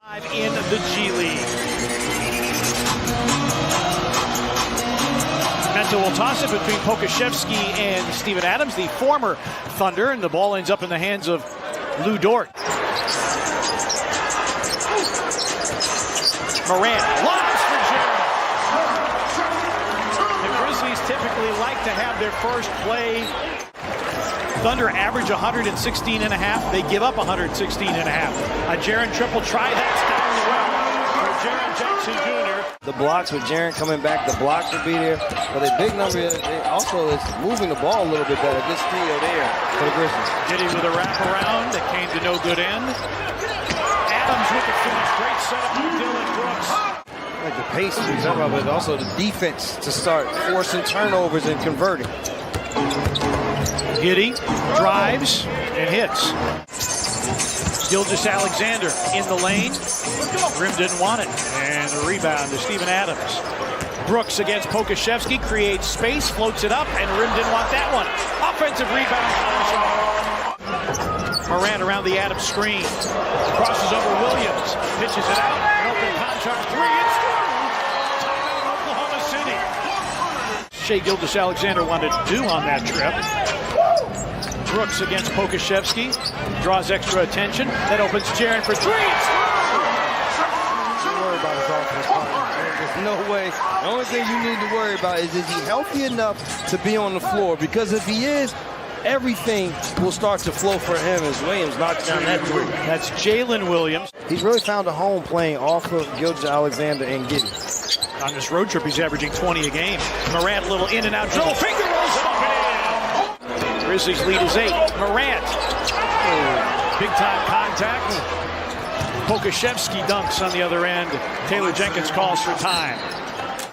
In the G League. Mento will toss it between Pokashevsky and Steven Adams, the former Thunder, and the ball ends up in the hands of Lou Dort. Morant lobs for Jared. The Grizzlies typically like to have their first play. Thunder average 116.5. They give up 116.5. A Jaren triple try. That's down the well for Jaren Jackson Jr. The blocks with Jaren coming back, the blocks will be there. But a big number also is moving the ball a little bit better. Good steal there for the Grizzlies. Getting with a wraparound that came to no good end. Adams with the finish. Great setup from Dylan Brooks. Like the pace, but also the defense to start forcing turnovers and converting. Giddey drives and hits. Gilgeous-Alexander in the lane. Rim didn't want it. And the rebound to Steven Adams. Brooks against Pokashevsky, creates space, floats it up, and Rim didn't want that one. Offensive rebound. Morant around the Adams screen. Crosses over Williams. Pitches it out. An open contract three. It's through. Timeout Oklahoma City. Shai Gilgeous-Alexander wanted to do on that trip. Brooks against Pokashevsky. Draws extra attention. That opens Jaren for three. It's Don't worry about his offense. There's no way. The only thing you need to worry about is he healthy enough to be on the floor? Because if he is, everything will start to flow for him as Williams knocks down that three. That's Jalen Williams. He's really found a home playing off of Gilgeous-Alexander and Giddey. On this road trip, he's averaging 20 a game. Morant, a little in and out dribble. Finger rolls it up and in. Grizzlies lead is 8. Morant. Big time contact. Pokashevsky dunks on the other end. Taylor Jenkins calls for time.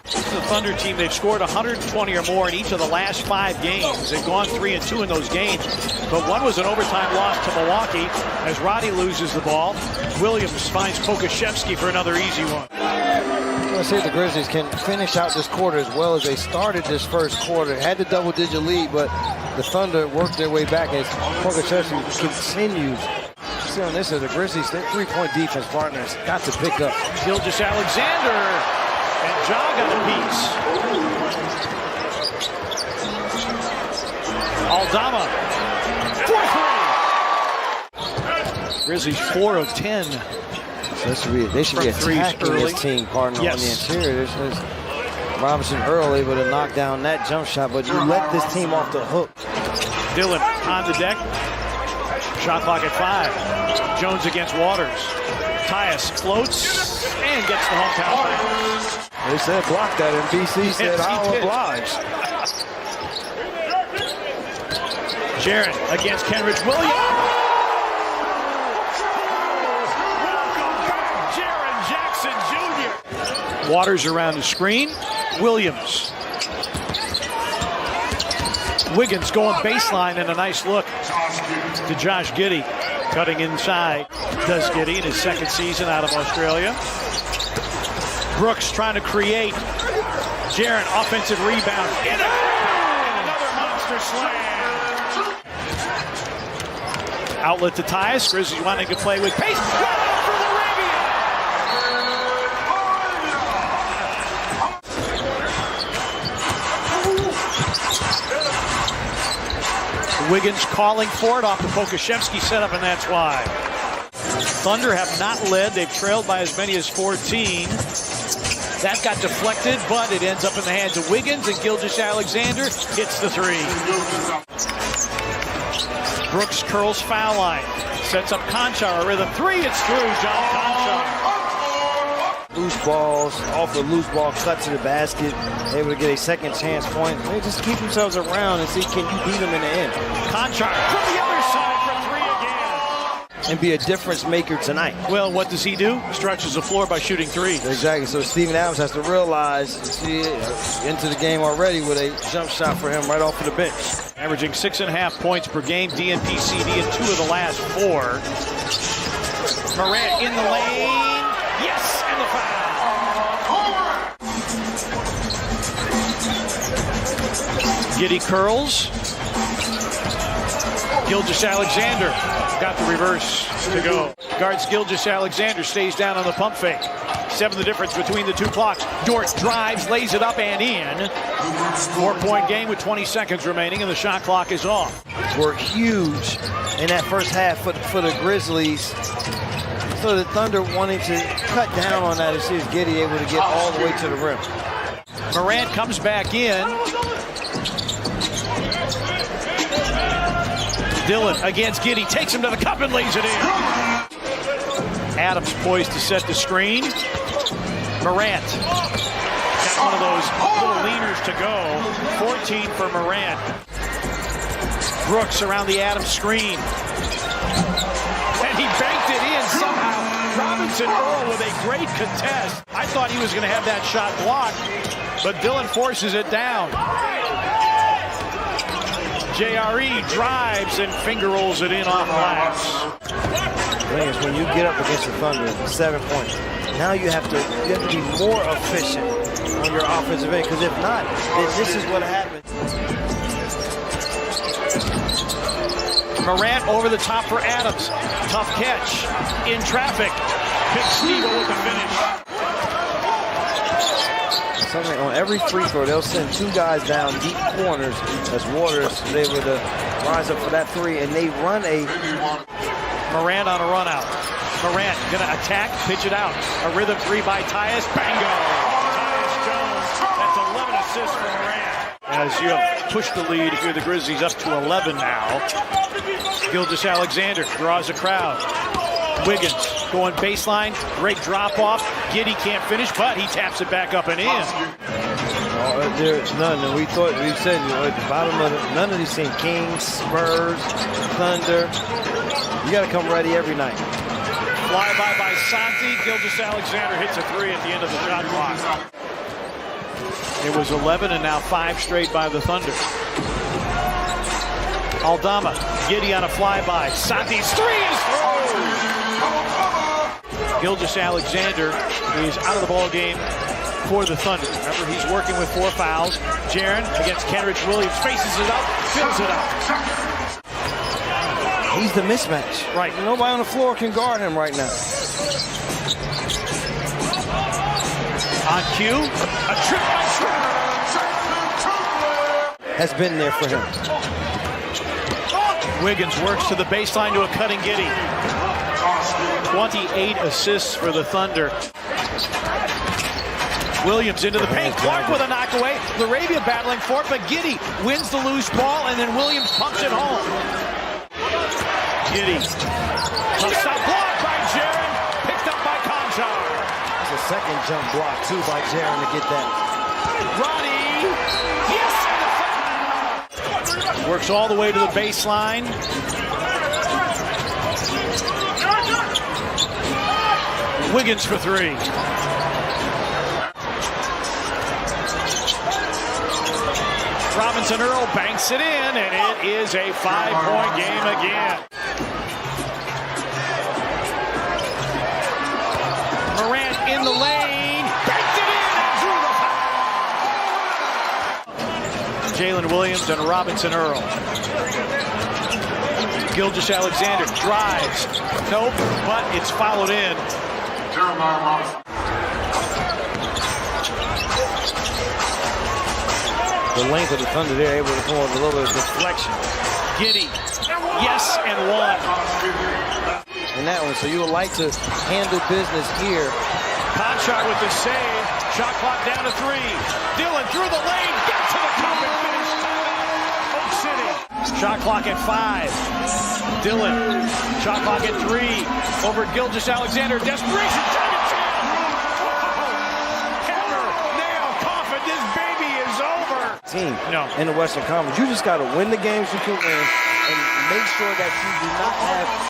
This is the Thunder team. They've scored 120 or more in each of the last 5 games. They've gone 3-2 in those games. But one was an overtime loss to Milwaukee as Roddy loses the ball. Williams finds Pokashevsky for another easy one. I'm going to say the Grizzlies can finish out this quarter as well as they started this first quarter. Had the double-digit lead, but the Thunder worked their way back as Pokashevsky continues. See on this, as the Grizzlies, their three-point defense partners got to pick up. Gilgeous-Alexander and Ja got a piece. Aldama. 4-3. Grizzlies 4 of 10. So they should be attacking this team, partner, on the interior. There's Robinson Earl able to knock down that jump shot, but you let this team off the hook. Dillon on the deck. Shot clock at 5. Jones against Waters. Tyus floats and gets the hometown foul. They said block that, and BC said I'll oblige. Jaren against Kenrich Williams. Waters around the screen. Williams. Wiggins going baseline and a nice look to Josh Giddey. Cutting inside. Does Giddey in his second season out of Australia. Brooks trying to create. Jaren, offensive rebound. And another monster slam. Outlet to Tyus. Grizzlies wanting to play with pace. Wiggins calling for it off the Pokashevsky setup, and that's why. Thunder have not led. They've trailed by as many as 14. That got deflected, but it ends up in the hands of Wiggins, and Gilgeous-Alexander hits the three. Brooks curls foul line. Sets up Conchar with a three. It's through, John Conchar. Loose balls, off the loose ball, cut to the basket, able to get a second chance point. They just keep themselves around and see, can you beat them in the end? Conchar from the other side for three again. And be a difference maker tonight. Well, what does he do? Stretches the floor by shooting threes. Exactly, so Steven Adams has to realize, see it, into the game already with a jump shot for him right off of the bench. Averaging 6.5 points per game, DNP CD in 2 of the last 4. Morant in the lane. Yes, and the foul. Giddey curls. Gilgeous-Alexander got the reverse to go. Guards Gilgeous-Alexander, stays down on the pump fake. 7 the difference between the two clocks. Dort drives, lays it up and in. 4-point game with 20 seconds remaining, and the shot clock is off. Were huge in that first half for the Grizzlies. So the Thunder wanting to cut down on that and see if Giddey able to get all the way to the rim. Morant comes back in. Dillon against Giddey, takes him to the cup and lays it in. Adams poised to set the screen. Morant got one of those little leaners to go. 14 for Morant. Brooks around the Adams screen. And he banked it in somehow. Robinson Earl with a great contest. I thought he was going to have that shot blocked, but Dillon forces it down. JRE drives and finger rolls it in off glass. When you get up against the Thunder, 7 points, now you have to be more efficient on your offensive end, because if not, then this is what happens. Morant over the top for Adams. Tough catch. In traffic. Big Steve with the finish. Something on every free throw, they'll send 2 guys down deep corners as Waters is able to rise up for that 3, and they run a... Morant on a run out. Morant gonna attack, pitch it out. A rhythm 3 by Tyus. Bango! Tyus Jones. That's 11 assists for Morant. As you have pushed the lead, if you're the Grizzlies, up to 11 now. Gilgeous-Alexander draws a crowd. Wiggins going baseline, great drop off. Giddey can't finish, but he taps it back up and in. There's none, and we said at the bottom of none of these teams, Kings, Spurs, Thunder. You got to come ready every night. Flyby by Santi. Gilgeous-Alexander hits a 3 at the end of the shot clock. It was 11 and now 5 straight by the Thunder. Aldama, Giddey on a flyby. Santi's 3 is through. Gilgeous-Alexander is out of the ball game for the Thunder. Remember, he's working with 4 fouls. Jaren against Kenrich Williams faces it up, fills it up. He's the mismatch. Right. Nobody on the floor can guard him right now. On cue, a trip by Schroeder. Has been there for him. Wiggins works to the baseline to a cutting Giddey. 28 assists for the Thunder. Williams into the paint. Clark with a knockaway. LaRavia battling for it, but Giddey wins the loose ball, and then Williams pumps it home. Giddey. Tough stop block by Jaren. Picked up by Conchar. It's a second jump block, too, by Jaren to get that. Ronnie. Yes! Works all the way to the baseline. Wiggins for 3. Robinson Earl banks it in, and it is a 5-point game again. Morant in the lane, banked it in and drew the foul. Jalen Williams and Robinson Earl. Gilgeous-Alexander drives. Nope, but it's followed in. The length of the Thunder, they're able to come with a little bit of deflection. Giddey, yes, and 1. In that one, so you would like to handle business here. Conchar with the save. Shot clock down to 3. Dillon through the lane, got to the cup and finished. Oak City. Shot clock at 5. Dillon, shot clock at 3. Over Gilgeous-Alexander, desperation, time to 10. Hammer, nail, coffin, this baby is over. Team No. in the Western Conference, you just got to win the games you can win and make sure that you do not have